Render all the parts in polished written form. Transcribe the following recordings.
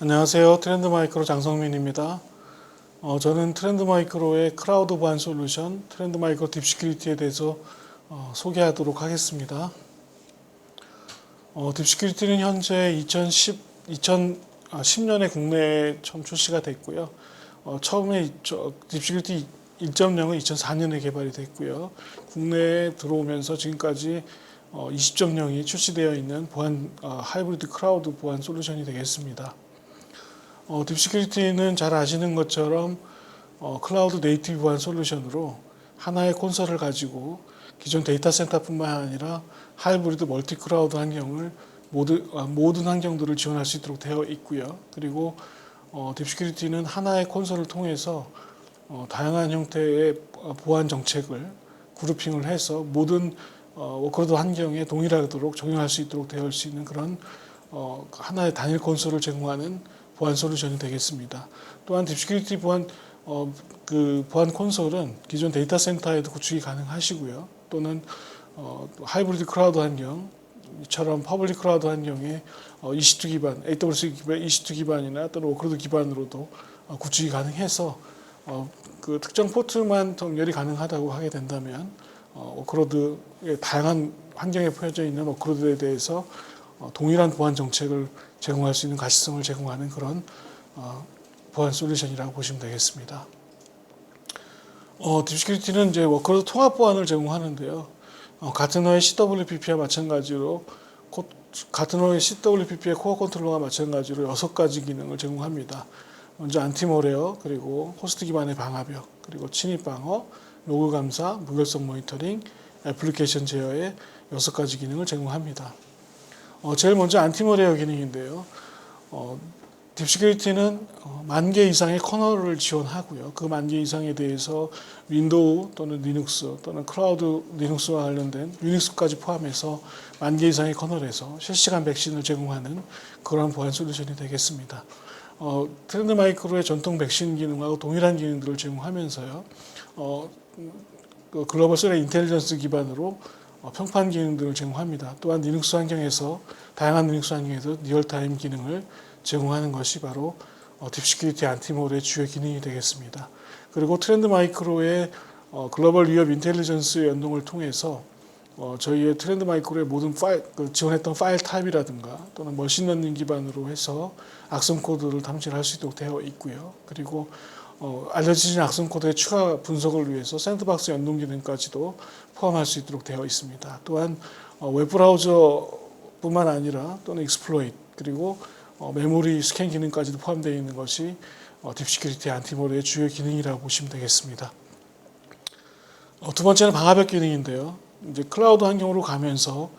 안녕하세요. 트렌드마이크로 장성민입니다. 저는 트렌드마이크로의 클라우드 보안 솔루션 트렌드마이크로 딥시큐리티에 대해서 소개하도록 하겠습니다. 딥시큐리티는 현재 2010년에 국내에 처음 출시가 됐고요. 처음에 딥시큐리티 1.0은 2004년에 개발이 됐고요. 국내에 들어오면서 지금까지 20.0이 출시되어 있는 보안 하이브리드 클라우드 보안 솔루션이 되겠습니다. 딥시큐리티는 잘 아시는 것처럼 클라우드 네이티브 보안 솔루션으로 하나의 콘솔을 가지고 기존 데이터 센터뿐만 아니라 하이브리드 멀티 클라우드 환경을 모든 환경들을 지원할 수 있도록 되어 있고요. 그리고 딥시큐리티는 하나의 콘솔을 통해서 다양한 형태의 보안 정책을 그룹핑을 해서 모든 워크로드 환경에 동일하도록 적용할 수 있도록 되어 있는 그런 하나의 단일 콘솔을 제공하는 보안 솔루션이 되겠습니다. 또한 딥시큐리티 보안 보안 콘솔은 기존 데이터 센터에도 구축이 가능하시고요. 또는 하이브리드 클라우드 환경처럼 퍼블릭 클라우드 환경에 EC2 기반, AWS 기반, EC2 기반이나 또는 워크로드 기반으로도 구축이 가능해서 그 특정 포트만 연결이 가능하다고 하게 된다면 워크로드의 다양한 환경에 포혀져 있는 워크로드에 대해서 동일한 보안 정책을 제공할 수 있는 가시성을 제공하는 그런 보안 솔루션이라고 보시면 되겠습니다. 딥시큐리티는 이제 워크로드 통합 보안을 제공하는데요. 가트너의 CWPP와 마찬가지로 가트너의 CWPP의 코어 컨트롤러와 마찬가지로 6가지 기능을 제공합니다. 먼저 안티모레어, 그리고 호스트 기반의 방화벽, 그리고 침입 방어, 로그 감사, 무결성 모니터링, 애플리케이션 제어의 6가지 기능을 제공합니다. 제일 먼저 안티모레어 기능인데요. 딥시큐리티는 10,000개 이상의 커널을 지원하고요. 그 10,000개 이상에 대해서 윈도우 또는 리눅스 또는 클라우드 리눅스와 관련된 유닉스까지 포함해서 10,000개 이상의 커널에서 실시간 백신을 제공하는 그런 보안 솔루션이 되겠습니다. 트렌드마이크로의 전통 백신 기능하고 동일한 기능들을 제공하면서요. 글로벌 스레 인텔리전스 기반으로 평판 기능들을 제공합니다. 또한 리눅스 환경에서 다양한 리눅스 환경에서 리얼타임 기능을 제공하는 것이 바로 딥시큐리티 안티몰의 주요 기능이 되겠습니다. 그리고 트렌드마이크로의 글로벌 위협 인텔리전스 연동을 통해서 저희의 트렌드마이크로의 모든 지원했던 파일 타입이라든가 또는 머신러닝 기반으로 해서 악성 코드를 탐지할 수 있도록 되어 있고요. 그리고 알려지진 악성 코드의 추가 분석을 위해서 샌드박스 연동 기능까지도 포함할 수 있도록 되어 있습니다. 또한 웹브라우저뿐만 아니라 또는 익스플로이트 그리고 메모리 스캔 기능까지도 포함되어 있는 것이 딥시큐리티 안티몰의 주요 기능이라고 보시면 되겠습니다. 두 번째는 방화벽 기능인데요. 이제 클라우드 환경으로 가면서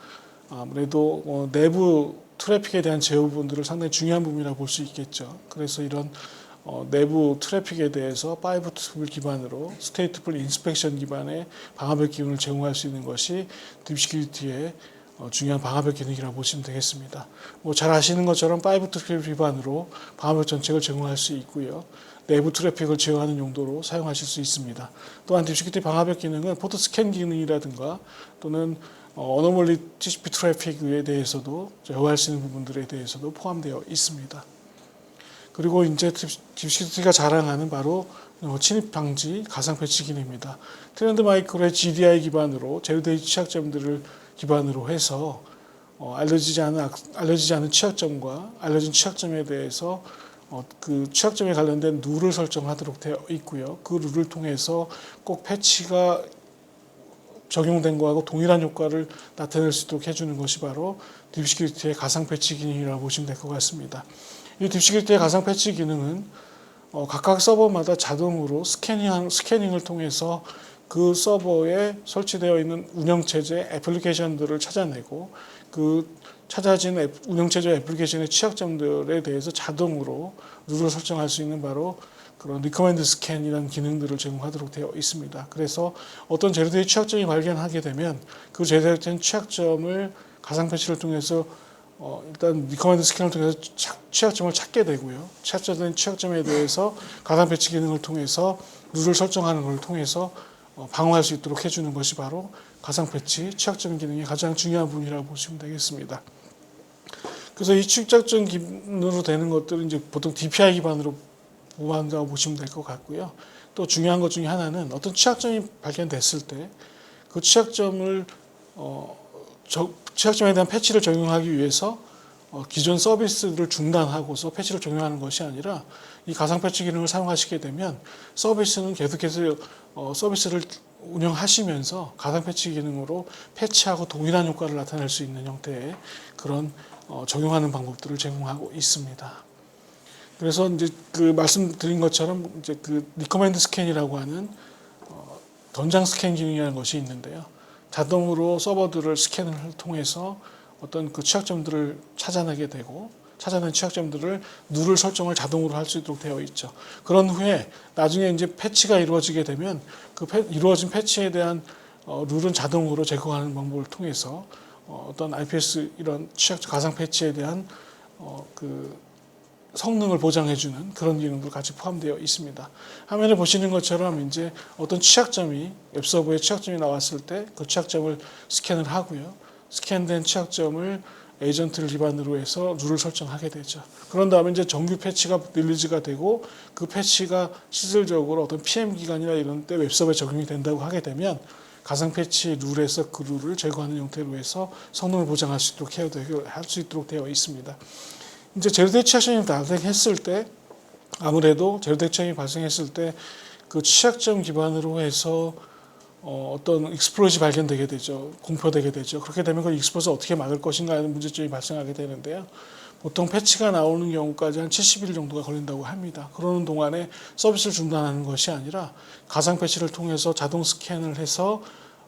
아무래도 내부 트래픽에 대한 제어 부분들을 상당히 중요한 부분이라고 볼 수 있겠죠. 그래서 이런 내부 트래픽에 대해서 5툴 기반으로 스테이트풀 인스펙션 기반의 방화벽 기능을 제공할 수 있는 것이 딥시큐리티의 중요한 방화벽 기능이라고 보시면 되겠습니다. 잘 아시는 것처럼 5툴 기반으로 방화벽 정책을 제공할 수 있고요. 내부 트래픽을 제어하는 용도로 사용하실 수 있습니다. 또한 딥시큐리티 방화벽 기능은 포트 스캔 기능이라든가 또는 어노멀리 TCP 트래픽에 대해서도 제어할 수 있는 부분들에 대해서도 포함되어 있습니다. 그리고 이제 딥시큐리티가 자랑하는 바로 침입 방지 가상 패치 기능입니다. 트렌드마이크로의 GDI 기반으로 제로데이 취약점들을 기반으로 해서 알려지지 않은 취약점과 알려진 취약점에 대해서 그 취약점에 관련된 룰을 설정하도록 되어 있고요. 그 룰을 통해서 꼭 패치가 적용된 거하고 동일한 효과를 나타낼 수 있도록 해주는 것이 바로 딥시큐리티의 가상 패치 기능이라고 보시면 될 것 같습니다. 이 딥시큐리티의 가상 패치 기능은 각각 서버마다 자동으로 스캐닝을 통해서 그 서버에 설치되어 있는 운영체제 애플리케이션들을 찾아내고 그 찾아진 운영체제 애플리케이션의 취약점들에 대해서 자동으로 룰을 설정할 수 있는 바로 그런 리커멘드 스캔이라는 기능들을 제공하도록 되어 있습니다. 그래서 어떤 제로데이 취약점이 발견하게 되면 그 제로데이 취약점을 가상 패치를 통해서 일단 리커멘드 스캔을 통해서 취약점을 찾게 되고요. 찾아진 취약점에 대해서 가상 패치 기능을 통해서 룰을 설정하는 것을 통해서 방어할 수 있도록 해주는 것이 바로 가상 패치 취약점 기능의 가장 중요한 부분이라고 보시면 되겠습니다. 그래서 이 취약점 기반으로 되는 것들은 이제 보통 DPI 기반으로 보호한다고 보시면 될 것 같고요. 또 중요한 것 중에 하나는 어떤 취약점이 발견됐을 때 그 취약점을 취약점에 대한 패치를 적용하기 위해서 기존 서비스를 중단하고서 패치를 적용하는 것이 아니라 이 가상 패치 기능을 사용하시게 되면 서비스는 계속해서 서비스를 운영하시면서 가상 패치 기능으로 패치하고 동일한 효과를 나타낼 수 있는 형태의 그런 적용하는 방법들을 제공하고 있습니다. 그래서 이제 그 말씀드린 것처럼 이제 그 리커멘드 스캔이라고 하는 전장 스캔 기능이라는 것이 있는데요. 자동으로 서버들을 스캔을 통해서 어떤 그 취약점들을 찾아내게 되고 찾아낸 취약점들을 누를 설정을 자동으로 할 수 있도록 되어 있죠. 그런 후에 나중에 이제 패치가 이루어지게 되면 그 이루어진 패치에 대한 룰은 자동으로 제거하는 방법을 통해서 어떤 IPS 이런 가상 패치에 대한 그 성능을 보장해주는 그런 기능도 같이 포함되어 있습니다. 화면에 보시는 것처럼 이제 어떤 취약점이 웹서버에 취약점이 나왔을 때 그 취약점을 스캔을 하고요. 스캔된 취약점을 에이전트를 기반으로 해서 룰을 설정하게 되죠. 그런 다음에 이제 정규 패치가 릴리즈가 되고 그 패치가 실질적으로 어떤 PM 기간이나 이런 때 웹서버에 적용이 된다고 하게 되면 가상 패치 룰에서 그 룰을 제거하는 형태로 해서 성능을 보장할 수 있도록 되어 있습니다. 이제 제로데이 취약점이 발생했을 때 아무래도 제로데이 취약점이 발생했을 때 그 취약점 기반으로 해서 어떤 익스플로잇이 발견되게 되죠. 공표되게 되죠. 그렇게 되면 그 익스플로잇을 어떻게 막을 것인가 하는 문제점이 발생하게 되는데요. 보통 패치가 나오는 경우까지 한 70일 정도가 걸린다고 합니다. 그러는 동안에 서비스를 중단하는 것이 아니라 가상 패치를 통해서 자동 스캔을 해서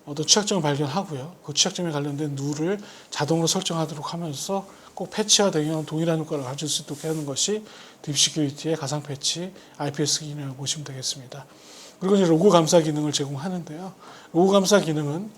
어떤 취약점을 발견하고요. 그 취약점에 관련된 룰을 자동으로 설정하도록 하면서 꼭 패치와 동일한 효과를 가질 수 있도록 하는 것이 딥시큐리티의 가상 패치 IPS 기능이라고 보시면 되겠습니다. 그리고 이제 로그 감사 기능을 제공하는데요. 로그 감사 기능은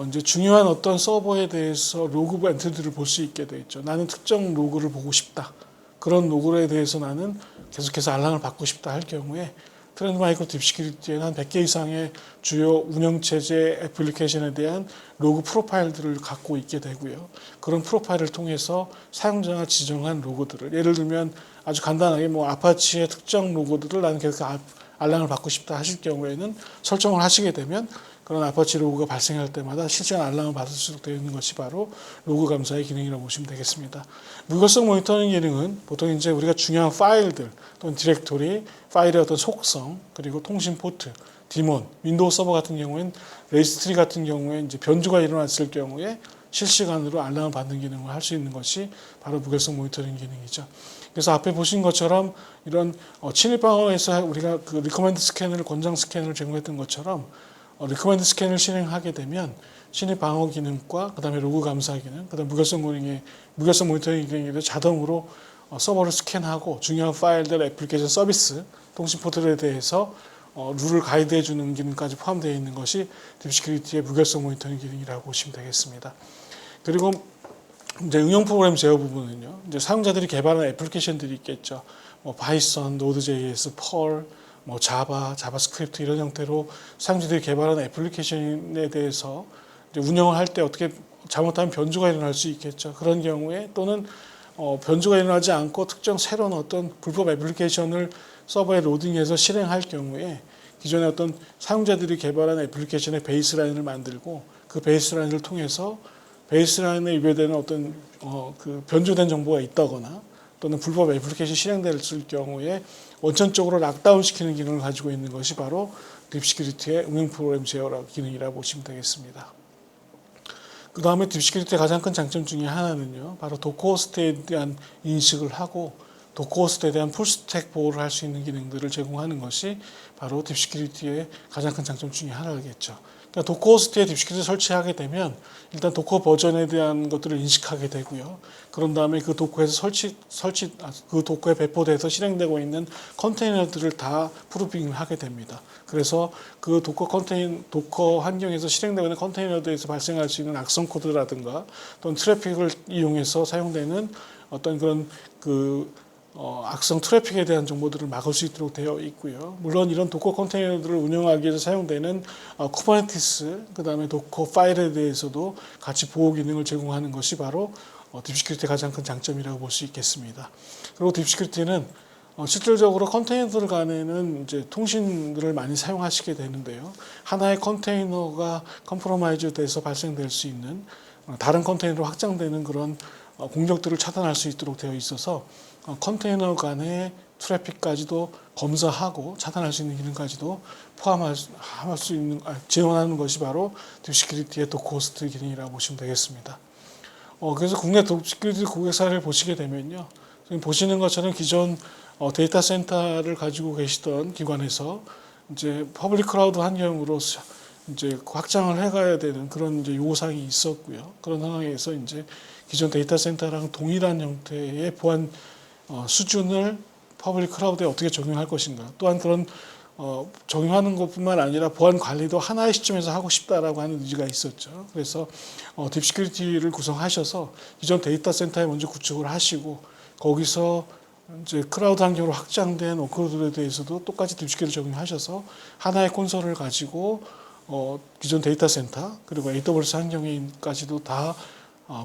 이제 중요한 어떤 서버에 대해서 로그 엔트리들을 볼 수 있게 돼 있죠. 나는 특정 로그를 보고 싶다. 그런 로그에 대해서 나는 계속해서 알람을 받고 싶다 할 경우에 트렌드마이크로 딥시큐리티에는 한 100개 이상의 주요 운영체제 애플리케이션에 대한 로그 프로파일들을 갖고 있게 되고요. 그런 프로파일을 통해서 사용자가 지정한 로고들을 예를 들면 아주 간단하게 뭐 아파치의 특정 로고들을 나는 계속 알람을 받고 싶다 하실 경우에는 설정을 하시게 되면 그런 아파치 로그가 발생할 때마다 실시간 알람을 받을 수 있도록 되어 있는 것이 바로 로그 감사의 기능이라고 보시면 되겠습니다. 무결성 모니터링 기능은 보통 이제 우리가 중요한 파일들 또는 디렉토리, 파일의 어떤 속성, 그리고 통신 포트, 디몬, 윈도우 서버 같은 경우에는 레지스트리 같은 경우에 이제 변조가 일어났을 경우에 실시간으로 알람을 받는 기능을 할 수 있는 것이 바로 무결성 모니터링 기능이죠. 그래서 앞에 보신 것처럼 이런 침입 방어에서 우리가 그 리커멘드 스캔을 권장 스캔을 제공했던 것처럼 리커멘드 스캔을 실행하게 되면 침입 방어 기능과 그다음에 로그 감사 기능, 그다음 무결성 모니터링 기능에 자동으로 서버를 스캔하고 중요한 파일들, 애플리케이션 서비스, 통신 포트에 대해서 룰을 가이드해 주는 기능까지 포함되어 있는 것이 딥시큐리티의 무결성 모니터링 기능이라고 보시면 되겠습니다. 그리고 이제 응용 프로그램 제어 부분은요. 이제 사용자들이 개발한 애플리케이션들이 있겠죠. 뭐 파이썬, 노드.js, 펄, 뭐 자바, 자바스크립트 이런 형태로 사용자들이 개발한 애플리케이션에 대해서 이제 운영을 할 때 어떻게 잘못하면 변조가 일어날 수 있겠죠. 그런 경우에 또는 변조가 일어나지 않고 특정 새로운 어떤 불법 애플리케이션을 서버에 로딩해서 실행할 경우에 기존의 어떤 사용자들이 개발한 애플리케이션의 베이스라인을 만들고 그 베이스라인을 통해서 베이스라인에 위배되는 어떤 그 변조된 정보가 있다거나 또는 불법 애플리케이션이 실행됐을 경우에 원천적으로 락다운 시키는 기능을 가지고 있는 것이 바로 딥시큐리티의 응용 프로그램 제어 기능이라고 보시면 되겠습니다. 그 다음에 딥시큐리티의 가장 큰 장점 중에 하나는요, 바로 도커 호스트에 대한 인식을 하고 도커 호스트에 대한 풀스택 보호를 할 수 있는 기능들을 제공하는 것이 바로 딥시큐리티의 가장 큰 장점 중에 하나겠죠. 그러니까 도커 호스트에 딥시큐리티를 설치하게 되면 일단 도커 버전에 대한 것들을 인식하게 되고요. 그런 다음에 그 도커에서 그 도커에 배포돼서 실행되고 있는 컨테이너들을 다 프루빙을 하게 됩니다. 그래서 그 도커 환경에서 실행되고 있는 컨테이너들에서 발생할 수 있는 악성 코드라든가 또는 트래픽을 이용해서 사용되는 어떤 그런 악성 트래픽에 대한 정보들을 막을 수 있도록 되어 있고요. 물론 이런 도커 컨테이너들을 운영하기 위해서 사용되는 쿠버네티스, 그 다음에 도커 파일에 대해서도 같이 보호 기능을 제공하는 것이 바로 딥시큐리티의 가장 큰 장점이라고 볼 수 있겠습니다. 그리고 딥시큐리티는 실질적으로 컨테이너들 간에는 이제 통신들을 많이 사용하시게 되는데요. 하나의 컨테이너가 컴프로마이즈 돼서 발생될 수 있는 다른 컨테이너로 확장되는 그런 공격들을 차단할 수 있도록 되어 있어서 컨테이너 간의 트래픽까지도 검사하고 차단할 수 있는 기능까지도 포함할 수 있는 지원하는 것이 바로 딥시큐리티의 도커호스트 기능이라고 보시면 되겠습니다. 그래서 국내 딥시큐리티 고객사를 보시게 되면요, 지금 보시는 것처럼 기존 데이터 센터를 가지고 계시던 기관에서 이제 퍼블릭 클라우드 환경으로 이제 확장을 해가야 되는 그런 이제 요구사항이 있었고요. 그런 상황에서 이제 기존 데이터 센터랑 동일한 형태의 보안 수준을 퍼블릭 클라우드에 어떻게 적용할 것인가. 또한 그런 적용하는 것뿐만 아니라 보안 관리도 하나의 시점에서 하고 싶다라고 하는 의지가 있었죠. 그래서 딥시큐리티를 구성하셔서 기존 데이터 센터에 먼저 구축을 하시고 거기서 이제 클라우드 환경으로 확장된 워크로드에 대해서도 똑같이 딥시큐리티 적용하셔서 하나의 콘솔을 가지고 기존 데이터 센터 그리고 AWS 환경에까지도 다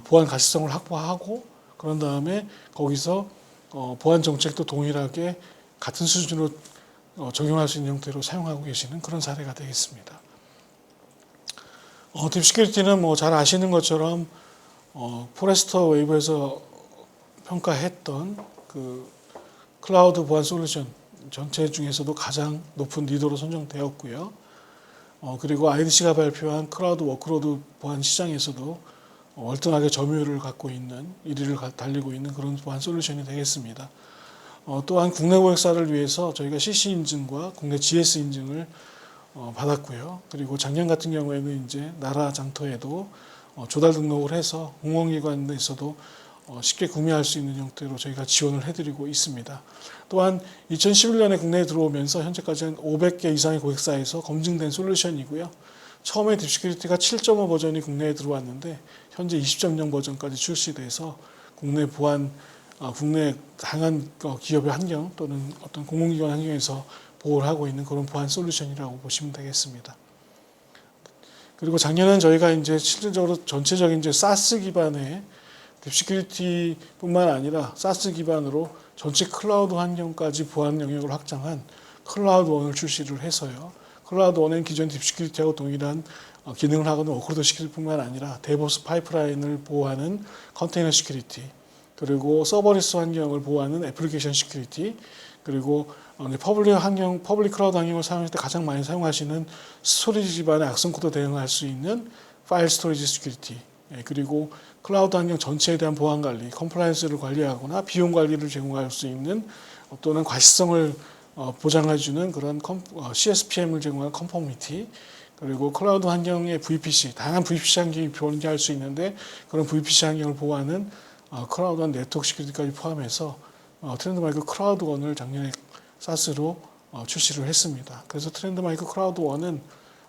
보안 가시성을 확보하고 그런 다음에 거기서 보안 정책도 동일하게 같은 수준으로 적용할 수 있는 형태로 사용하고 계시는 그런 사례가 되겠습니다. 딥시큐리티는 뭐 잘 아시는 것처럼 포레스터 웨이브에서 평가했던 그 클라우드 보안 솔루션 전체 중에서도 가장 높은 리더로 선정되었고요. 그리고 IDC가 발표한 클라우드 워크로드 보안 시장에서도 월등하게 점유율을 갖고 있는 1위를 달리고 있는 그런 보안 솔루션이 되겠습니다. 또한 국내 고객사를 위해서 저희가 CC 인증과 국내 GS 인증을 받았고요. 그리고 작년 같은 경우에는 이제 나라 장터에도 조달 등록을 해서 공공기관에서도 쉽게 구매할 수 있는 형태로 저희가 지원을 해드리고 있습니다. 또한 2011년에 국내에 들어오면서 현재까지 한 500개 이상의 고객사에서 검증된 솔루션이고요. 처음에 딥시큐리티가 7.5 버전이 국내에 들어왔는데 현재 20.0 버전까지 출시돼서 국내 보안, 국내 다양한 기업의 환경 또는 어떤 공공기관 환경에서 보호를 하고 있는 그런 보안 솔루션이라고 보시면 되겠습니다. 그리고 작년엔 저희가 이제 실질적으로 전체적인 이제 SaaS 기반의 딥시큐리티뿐만 아니라 SaaS 기반으로 전체 클라우드 환경까지 보안 영역을 확장한 클라우드원을 출시를 해서요. 클라우드원은 기존 딥시큐리티하고 동일한 기능을 하고는 워크로드 시큐리티뿐만 아니라 데브옵스 파이프라인을 보호하는 컨테이너 시큐리티, 그리고 서버리스 환경을 보호하는 애플리케이션 시큐리티, 그리고 퍼블릭 클라우드 환경을 사용할 때 가장 많이 사용하시는 스토리지 기반의 악성 코드 대응할 수 있는 파일 스토리지 시큐리티, 그리고 클라우드 환경 전체에 대한 보안 관리, 컴플라이언스를 관리하거나 비용 관리를 제공할 수 있는 또는 과시성을 보장해주는 그런 CSPM을 제공하는 컨포미티, 그리고 클라우드 환경의 VPC, 다양한 VPC 환경이 변경할 수 있는데 그런 VPC 환경을 보호하는 클라우드 네트워크 시큐리티까지 포함해서 트렌드마이크 클라우드1을 작년에 SaaS로 출시를 했습니다. 그래서 트렌드마이크 클라우드1은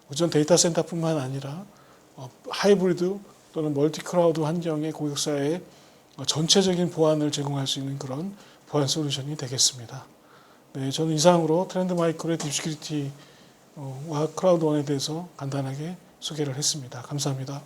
기존 데이터 센터뿐만 아니라 하이브리드 또는 멀티 클라우드 환경의 고객사의 전체적인 보안을 제공할 수 있는 그런 보안 솔루션이 되겠습니다. 네, 저는 이상으로 트렌드마이크로의 딥시큐리티와 클라우드1에 대해서 간단하게 소개를 했습니다. 감사합니다.